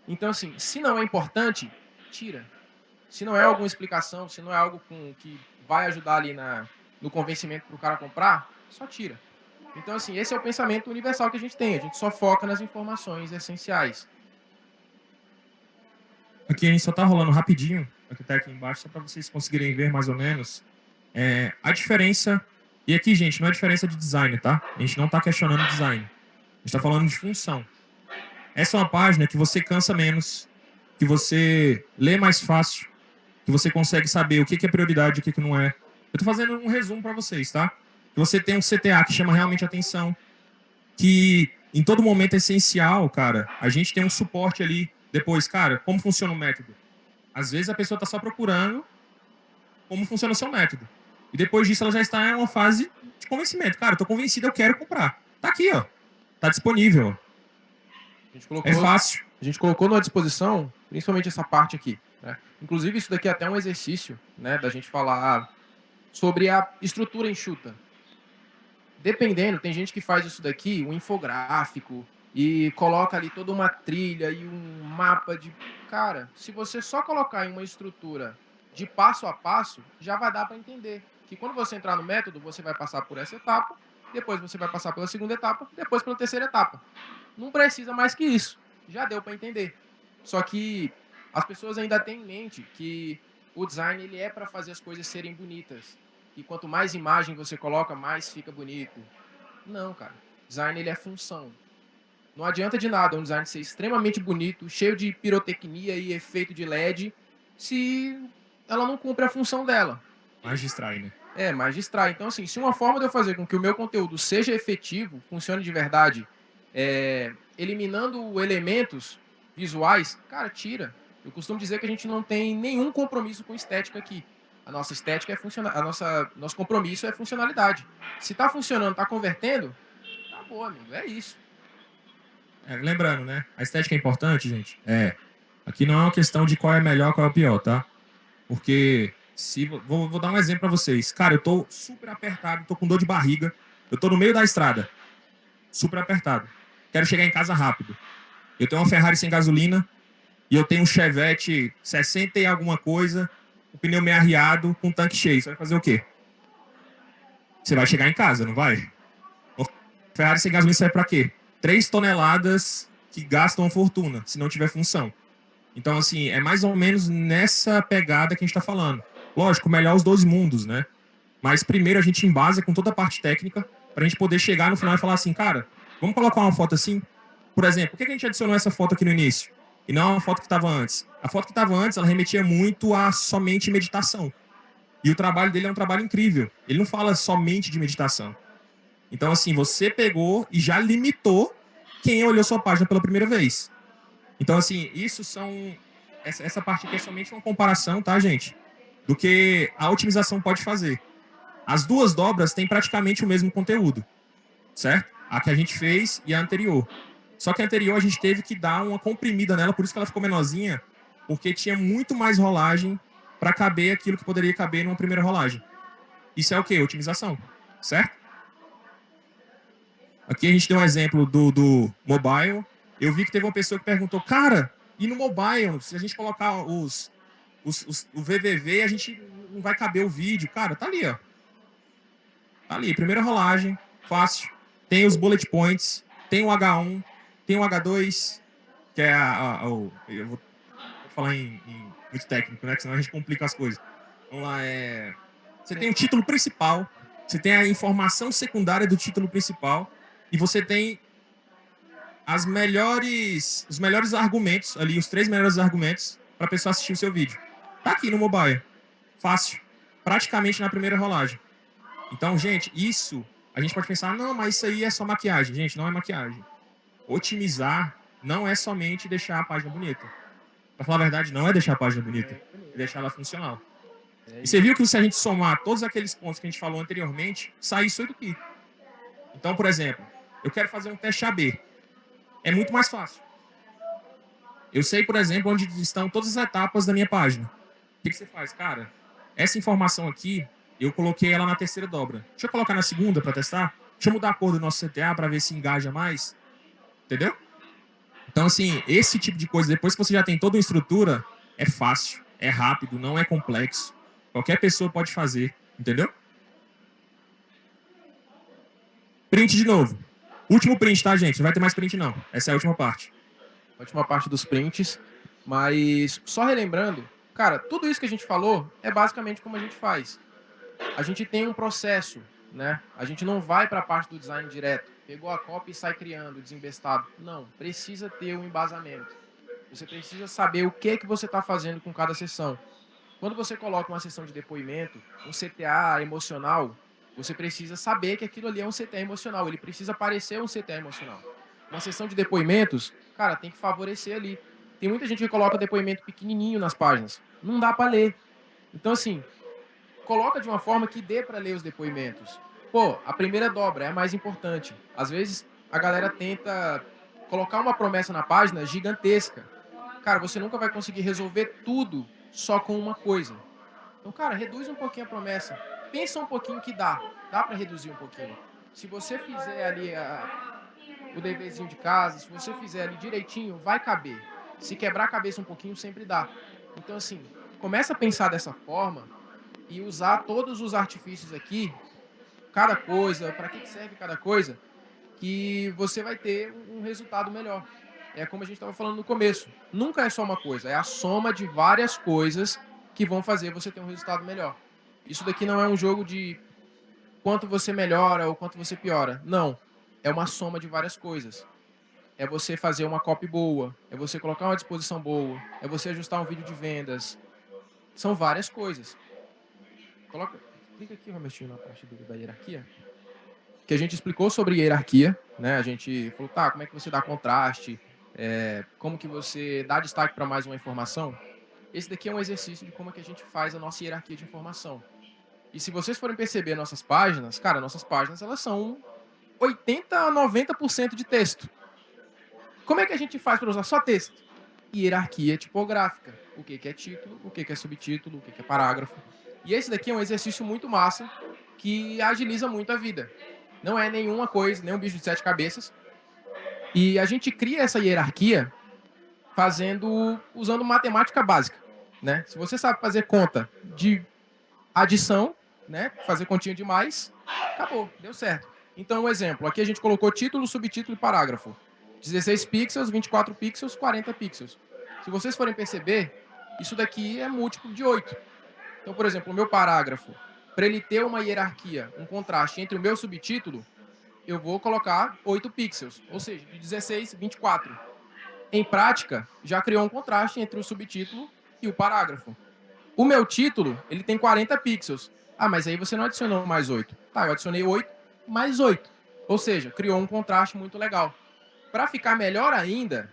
[SPEAKER 2] Então, assim, se não é importante, tira. Se não é alguma explicação, se não é algo que vai ajudar ali no convencimento para o cara comprar, só tira. Então, assim, esse é o pensamento universal que a gente tem. A gente só foca nas informações essenciais.
[SPEAKER 1] Aqui a gente só tá rolando rapidinho, aqui tá aqui embaixo, só para vocês conseguirem ver mais ou menos a diferença. E aqui, gente, não é diferença de design, tá? A gente não tá questionando design. A gente tá falando de função. Essa é uma página que você cansa menos, que você lê mais fácil, que você consegue saber o que é prioridade e o que não é. Eu tô fazendo um resumo para vocês, tá? Que você tem um CTA que chama realmente atenção, que em todo momento é essencial, cara. A gente tem um suporte ali. Depois, cara, como funciona o método? Às vezes a pessoa tá só procurando como funciona o seu método. E depois disso ela já está em uma fase de convencimento. Cara, eu tô convencido, eu quero comprar. Tá aqui, ó. Tá disponível. É fácil.
[SPEAKER 2] A gente colocou na disposição, principalmente essa parte aqui. Né? Inclusive, isso daqui é até um exercício, né, da gente falar sobre a estrutura enxuta. Dependendo, tem gente que faz isso daqui, um infográfico, e coloca ali toda uma trilha e um mapa de... Cara, se você só colocar em uma estrutura de passo a passo, já vai dar para entender. Que quando você entrar no método, você vai passar por essa etapa, depois você vai passar pela segunda etapa, depois pela terceira etapa. Não precisa mais que isso. Já deu para entender. Só que as pessoas ainda têm em mente que o design ele é para fazer as coisas serem bonitas. E quanto mais imagem você coloca, mais fica bonito. Não, cara. Design ele é função. Não adianta de nada um design ser extremamente bonito, cheio de pirotecnia e efeito de LED, se ela não cumpre a função dela.
[SPEAKER 1] Mais distrai, né?
[SPEAKER 2] Mais distrai. Então, assim, se uma forma de eu fazer com que o meu conteúdo seja efetivo, funcione de verdade, eliminando elementos visuais, cara, tira. Eu costumo dizer que a gente não tem nenhum compromisso com estética aqui. A nossa estética é funcional, nosso compromisso é funcionalidade. Se tá funcionando, tá convertendo, acabou, amigo. É isso.
[SPEAKER 1] Lembrando, né? A estética é importante, gente. Aqui não é uma questão de qual é melhor, qual é o pior, tá? Porque se vou dar um exemplo para vocês. Cara, eu tô super apertado, tô com dor de barriga, eu tô no meio da estrada, super apertado. Quero chegar em casa rápido. Eu tenho uma Ferrari sem gasolina e eu tenho um Chevette 60 e alguma coisa, o pneu meio arriado, com o tanque cheio. Você vai fazer o quê? Você vai chegar em casa, não vai? Uma Ferrari sem gasolina serve para quê? 3 toneladas que gastam uma fortuna, se não tiver função. Então, assim, é mais ou menos nessa pegada que a gente está falando. Lógico, melhor os dois mundos, né? Mas primeiro a gente embasa com toda a parte técnica para a gente poder chegar no final e falar assim, cara, vamos colocar uma foto assim? Por exemplo, por que a gente adicionou essa foto aqui no início? E não a foto que estava antes? A foto que estava antes, ela remetia muito a somente meditação. E o trabalho dele é um trabalho incrível. Ele não fala somente de meditação. Então, assim, você pegou e já limitou quem olhou sua página pela primeira vez. Então, assim, isso são... Essa parte aqui é somente uma comparação, tá, gente? Do que a otimização pode fazer. As duas dobras têm praticamente o mesmo conteúdo, certo? A que a gente fez e a anterior. Só que a anterior a gente teve que dar uma comprimida nela, por isso que ela ficou menorzinha, porque tinha muito mais rolagem para caber aquilo que poderia caber numa primeira rolagem. Isso é o quê? Otimização, certo? Aqui a gente deu um exemplo do mobile. Eu vi que teve uma pessoa que perguntou, cara, e no mobile, se a gente colocar o VVV, a gente não vai caber o vídeo. Cara, tá ali, ó. Tá ali, primeira rolagem, fácil. Tem os bullet points, tem o H1, tem o H2, que é eu vou falar em muito técnico, né? Que senão a gente complica as coisas. Vamos lá, você tem o título principal, você tem a informação secundária do título principal, e você tem os melhores argumentos ali, os 3 melhores argumentos para a pessoa assistir o seu vídeo. Tá aqui no mobile. Fácil. Praticamente na primeira rolagem. Então, gente, isso a gente pode pensar, não, mas isso aí é só maquiagem. Gente, não é maquiagem. Otimizar não é somente deixar a página bonita. Pra falar a verdade, não é deixar a página bonita, é deixar ela funcional. E você viu que se a gente somar todos aqueles pontos que a gente falou anteriormente, sai isso aqui. Então, por exemplo, eu quero fazer um teste AB. É muito mais fácil. Eu sei, por exemplo, onde estão todas as etapas da minha página. O que você faz? Cara, essa informação aqui, eu coloquei ela na terceira dobra. Deixa eu colocar na segunda para testar. Deixa eu mudar a cor do nosso CTA para ver se engaja mais. Entendeu? Então, assim, esse tipo de coisa, depois que você já tem toda uma estrutura, é fácil, é rápido, não é complexo. Qualquer pessoa pode fazer, entendeu? Print de novo. Último print, tá, gente? Não vai ter mais print, não. Essa é a última parte.
[SPEAKER 2] Última parte dos prints. Mas, só relembrando, cara, tudo isso que a gente falou é basicamente como a gente faz. A gente tem um processo, né? A gente não vai para a parte do design direto. Pegou a copy e sai criando, desembestado. Não, precisa ter um embasamento. Você precisa saber o que você está fazendo com cada sessão. Quando você coloca uma sessão de depoimento, um CTA emocional, você precisa saber que aquilo ali é um CTA emocional. Ele precisa parecer um CTA emocional. Uma sessão de depoimentos, cara, tem que favorecer ali. Tem muita gente que coloca depoimento pequenininho nas páginas. Não dá para ler. Então, assim, coloca de uma forma que dê para ler os depoimentos. Pô, a primeira dobra é a mais importante. Às vezes, a galera tenta colocar uma promessa na página gigantesca. Cara, você nunca vai conseguir resolver tudo só com uma coisa. Então, cara, reduz um pouquinho a promessa. Pensa um pouquinho que dá. Dá para reduzir um pouquinho. Se você fizer ali o deverzinho de casa, se você fizer ali direitinho, vai caber. Se quebrar a cabeça um pouquinho, sempre dá. Então, assim, começa a pensar dessa forma e usar todos os artifícios aqui, cada coisa, para que serve cada coisa, que você vai ter um resultado melhor. É como a gente estava falando no começo. Nunca é só uma coisa, é a soma de várias coisas que vão fazer você ter um resultado melhor. Isso daqui não é um jogo de quanto você melhora ou quanto você piora. Não. É uma soma de várias coisas. É você fazer uma copy boa, é você colocar uma disposição boa, é você ajustar um vídeo de vendas. São várias coisas. Explica aqui, Robertinho, na parte da hierarquia. Que a gente explicou sobre hierarquia, né? A gente falou, tá, como é que você dá contraste, como que você dá destaque para mais uma informação. Esse daqui é um exercício de como é que a gente faz a nossa hierarquia de informação. E se vocês forem perceber nossas páginas, cara, nossas páginas elas são 80 a 90% de texto. Como é que a gente faz para usar só texto? Hierarquia tipográfica. O que é título, o que é subtítulo, o que é parágrafo. E esse daqui é um exercício muito massa que agiliza muito a vida. Não é nenhuma coisa, nenhum bicho de sete cabeças. E a gente cria essa hierarquia usando matemática básica, né? Se você sabe fazer conta de adição, né? Fazer continha de mais, acabou, deu certo. Então, um exemplo, aqui a gente colocou título, subtítulo e parágrafo. 16 pixels, 24 pixels, 40 pixels. Se vocês forem perceber, isso daqui é múltiplo de 8. Então, por exemplo, o meu parágrafo, para ele ter uma hierarquia, um contraste entre o meu subtítulo, eu vou colocar 8 pixels, ou seja, de 16, 24. Em prática, já criou um contraste entre o subtítulo e o parágrafo. O meu título, ele tem 40 pixels. Ah, mas aí você não adicionou mais 8. Tá, eu adicionei 8 mais 8. Ou seja, criou um contraste muito legal. Para ficar melhor ainda,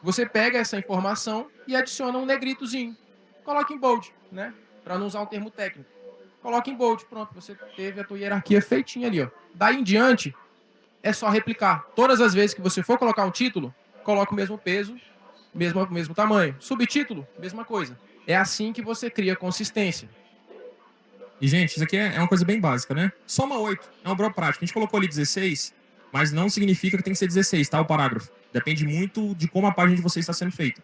[SPEAKER 2] você pega essa informação e adiciona um negritozinho. Coloca em bold, né? Para não usar um termo técnico. Coloca em bold, pronto, você teve a tua hierarquia feitinha ali, ó. Daí em diante, é só replicar. Todas as vezes que você for colocar um título, coloca o mesmo peso, mesmo tamanho. Subtítulo, mesma coisa. É assim que você cria consistência.
[SPEAKER 1] E, gente, isso aqui é uma coisa bem básica, né? Soma 8. É uma boa prática. A gente colocou ali 16, mas não significa que tem que ser 16, tá? O parágrafo. Depende muito de como a página de vocês está sendo feita.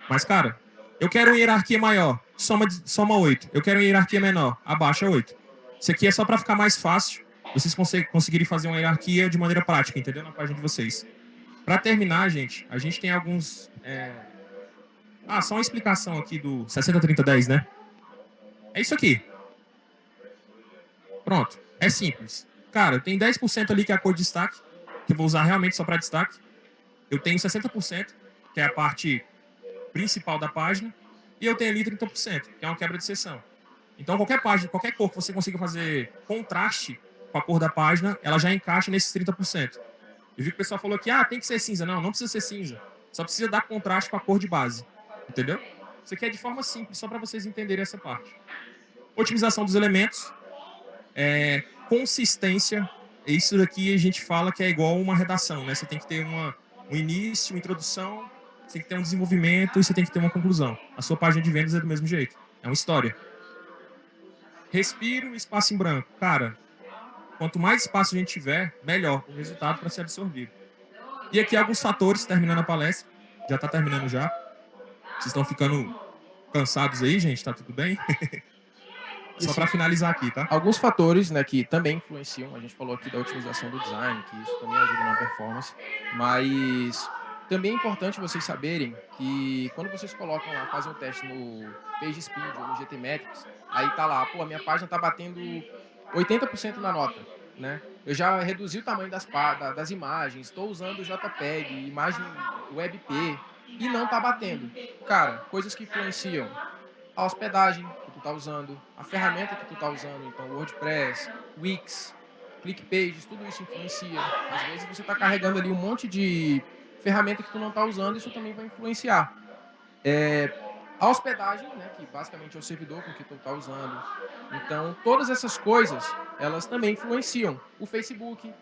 [SPEAKER 1] Mas, cara, eu quero uma hierarquia maior. Soma 8. Eu quero uma hierarquia menor. Abaixa 8. Isso aqui é só para ficar mais fácil vocês conseguirem fazer uma hierarquia de maneira prática, entendeu? Na página de vocês. Para terminar, gente, a gente tem alguns... só uma explicação aqui do 60-30-10, né? É isso aqui. Pronto. É simples. Cara, eu tenho 10% ali que é a cor de destaque, que eu vou usar realmente só para destaque. Eu tenho 60%, que é a parte principal da página. E eu tenho ali 30%, que é uma quebra de seção. Então, qualquer página, qualquer cor que você consiga fazer contraste com a cor da página, ela já encaixa nesses 30%. Eu vi que o pessoal falou que tem que ser cinza. Não, não precisa ser cinza. Só precisa dar contraste com a cor de base. Entendeu? Isso aqui é de forma simples, só para vocês entenderem essa parte. Otimização dos elementos. Consistência. Isso daqui a gente fala que é igual uma redação, né? Você tem que ter um início, uma introdução, você tem que ter um desenvolvimento e você tem que ter uma conclusão. A sua página de vendas é do mesmo jeito. É uma história. Respiro, espaço em branco. Cara, quanto mais espaço a gente tiver, melhor o resultado para ser absorvido. E aqui alguns fatores, terminando a palestra. Já está terminando já. Vocês estão ficando cansados aí, gente? Tá tudo bem? Só para finalizar aqui, tá?
[SPEAKER 2] Alguns fatores, né, que também influenciam. A gente falou aqui da otimização do design, que isso também ajuda na performance. Mas também é importante vocês saberem que quando vocês colocam lá, fazem o teste no PageSpeed ou no GTmetrix, aí tá lá, pô, a minha página tá batendo 80% na nota, né? Eu já reduzi o tamanho das imagens, estou usando JPEG, imagem WebP, e não tá batendo. Cara, coisas que influenciam a hospedagem que tu tá usando, a ferramenta que tu tá usando, então WordPress, Wix, ClickPages, tudo isso influencia. Às vezes você tá carregando ali um monte de ferramenta que tu não tá usando, isso também vai influenciar. A hospedagem, né, que basicamente é o servidor com que tu tá usando. Então, todas essas coisas, elas também influenciam. O Facebook,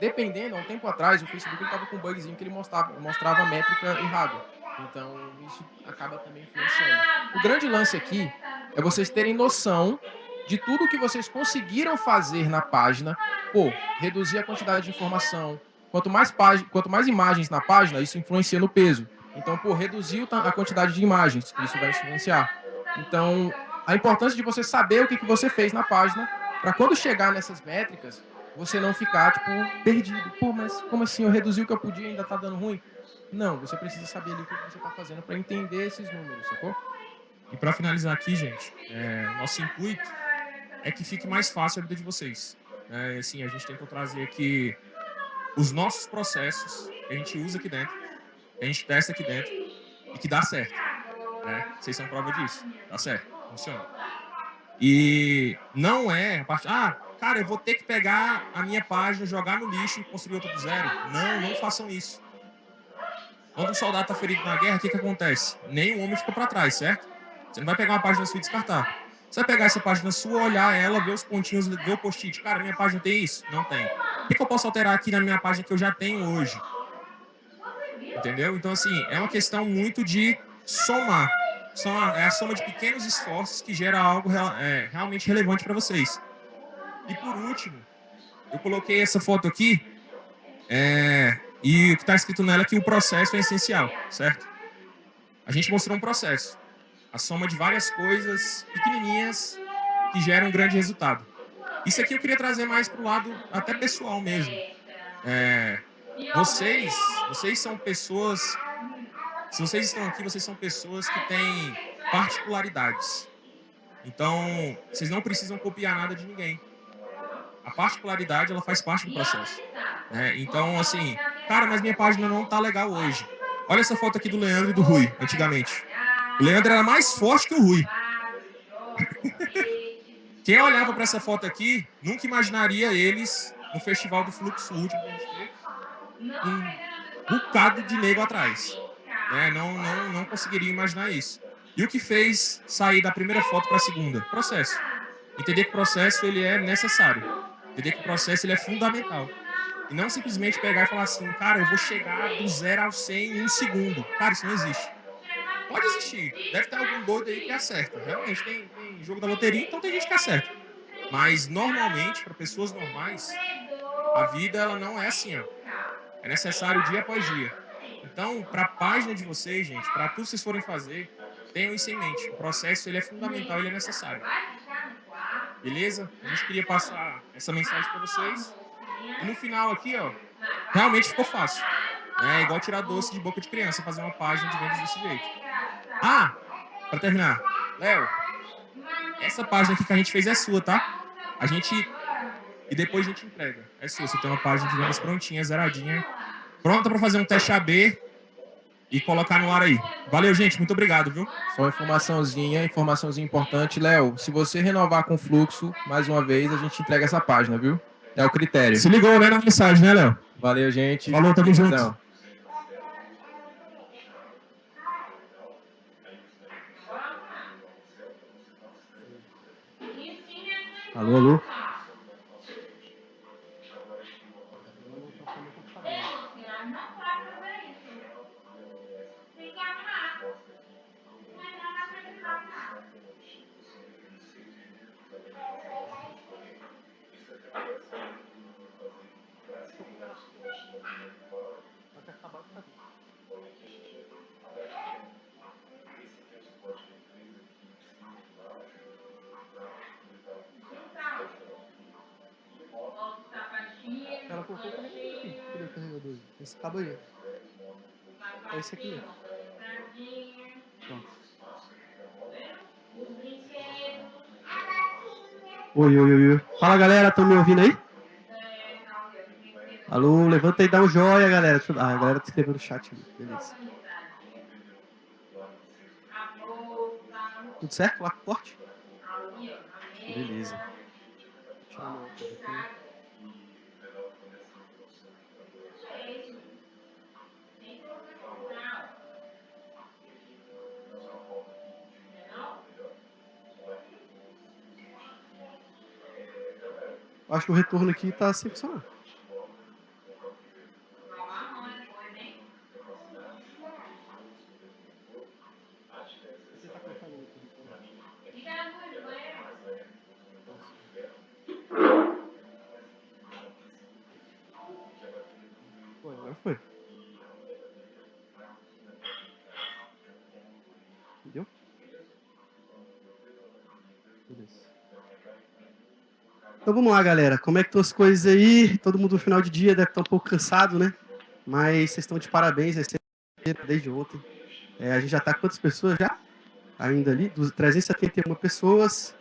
[SPEAKER 2] dependendo, há um tempo atrás, o Facebook estava com um bugzinho que ele mostrava a métrica errada. Então, isso acaba também influenciando. O grande lance aqui é vocês terem noção de tudo que vocês conseguiram fazer na página. Pô, reduzir a quantidade de informação. Quanto mais imagens na página, isso influencia no peso. Então, pô, reduzir a quantidade de imagens, isso vai influenciar. Então, a importância de você saber o que você fez na página, para quando chegar nessas métricas, você não ficar, tipo, perdido. Pô, mas como assim? Eu reduzi o que eu podia e ainda tá dando ruim? Não, você precisa saber ali o que você tá fazendo para entender esses números, sacou?
[SPEAKER 1] E para finalizar aqui, gente, nosso intuito é que fique mais fácil a vida de vocês. Assim, a gente tentou trazer aqui os nossos processos que a gente usa aqui dentro, que a gente testa aqui dentro e que dá certo. Vocês são prova disso. Dá certo, funciona. E não é a parte... cara, eu vou ter que pegar a minha página, jogar no lixo e construir outra do zero. Não façam isso. Quando um soldado está ferido na guerra, o que acontece? Nenhum homem fica para trás, certo? Você não vai pegar uma página sua e descartar. Você vai pegar essa página sua, olhar ela, ver os pontinhos, ver o post-it. Cara, minha página tem isso? Não tem. O que eu posso alterar aqui na minha página que eu já tenho hoje? Entendeu? Então, assim, é uma questão muito de somar. É a soma de pequenos esforços que gera algo realmente relevante para vocês. E por último, eu coloquei essa foto aqui, e o que está escrito nela é que o processo é essencial, certo? A gente mostrou um processo. A soma de várias coisas pequenininhas que geram um grande resultado. Isso aqui eu queria trazer mais para o lado até pessoal mesmo. Vocês são pessoas... Se vocês estão aqui, vocês são pessoas que têm particularidades. Então, vocês não precisam copiar nada de ninguém. A particularidade, ela faz parte do processo. Então, assim, cara, mas minha página não tá legal hoje. Olha essa foto aqui do Leandro e do Rui, antigamente. O Leandro era mais forte que o Rui. Quem olhava para essa foto aqui, nunca imaginaria eles no Festival do Fluxo Último, um bocado de nego atrás. Não conseguiria imaginar isso. E o que fez sair da primeira foto para a segunda? Processo. Entender que o processo ele é necessário. Entender que o processo ele é fundamental. E não simplesmente pegar e falar assim, cara, eu vou chegar do 0 ao 100 em um segundo. Cara, isso não existe. Pode existir. Deve ter algum doido aí que acerta. Realmente, tem jogo da loteria, então tem gente que acerta. Mas, normalmente, para pessoas normais, a vida ela não é assim, ó. É necessário dia após dia. Então, para a página de vocês, gente, para tudo que vocês forem fazer, tenham isso em mente. O processo ele é fundamental, ele é necessário. Beleza? A gente queria passar essa mensagem para vocês. E no final aqui, ó, realmente ficou fácil. É igual tirar doce de boca de criança, fazer uma página de vendas desse jeito. Para terminar, Léo, essa página aqui que a gente fez é sua, tá? E depois a gente entrega. É sua, você tem uma página de vendas prontinha, zeradinha, pronta para fazer um teste AB e colocar no ar aí. Valeu, gente, muito obrigado, viu?
[SPEAKER 2] Só informaçãozinha importante. Léo, se você renovar com fluxo, mais uma vez, a gente entrega essa página, viu? É o critério.
[SPEAKER 1] Se ligou, né, na mensagem, né, Léo?
[SPEAKER 2] Valeu, gente.
[SPEAKER 1] Falou, tamo junto.
[SPEAKER 3] Alô, alô. Ela colocou o carregador aqui. Cadê o carregador? Esse cabo aí. É esse aqui mesmo. Pronto. Oi, oi, oi, oi. Fala, galera. Estão me ouvindo aí? Alô, levanta aí e dá um joia, galera. Ah, a galera tá escrevendo no chat ali. Beleza. Tudo certo? Lá com corte? Beleza. Vou tirar meu óculos aqui, né? Eu acho que o retorno aqui tá sem funcionar. Você tá colocando no retorno? Foi, agora foi. Entendeu? Beleza. Então vamos lá, galera. Como é que estão as coisas aí? Todo mundo no final de dia deve estar um pouco cansado, né? Mas vocês estão de parabéns, é sexta-feira, desde ontem. A gente já está com quantas pessoas já? Ainda ali? 371 pessoas.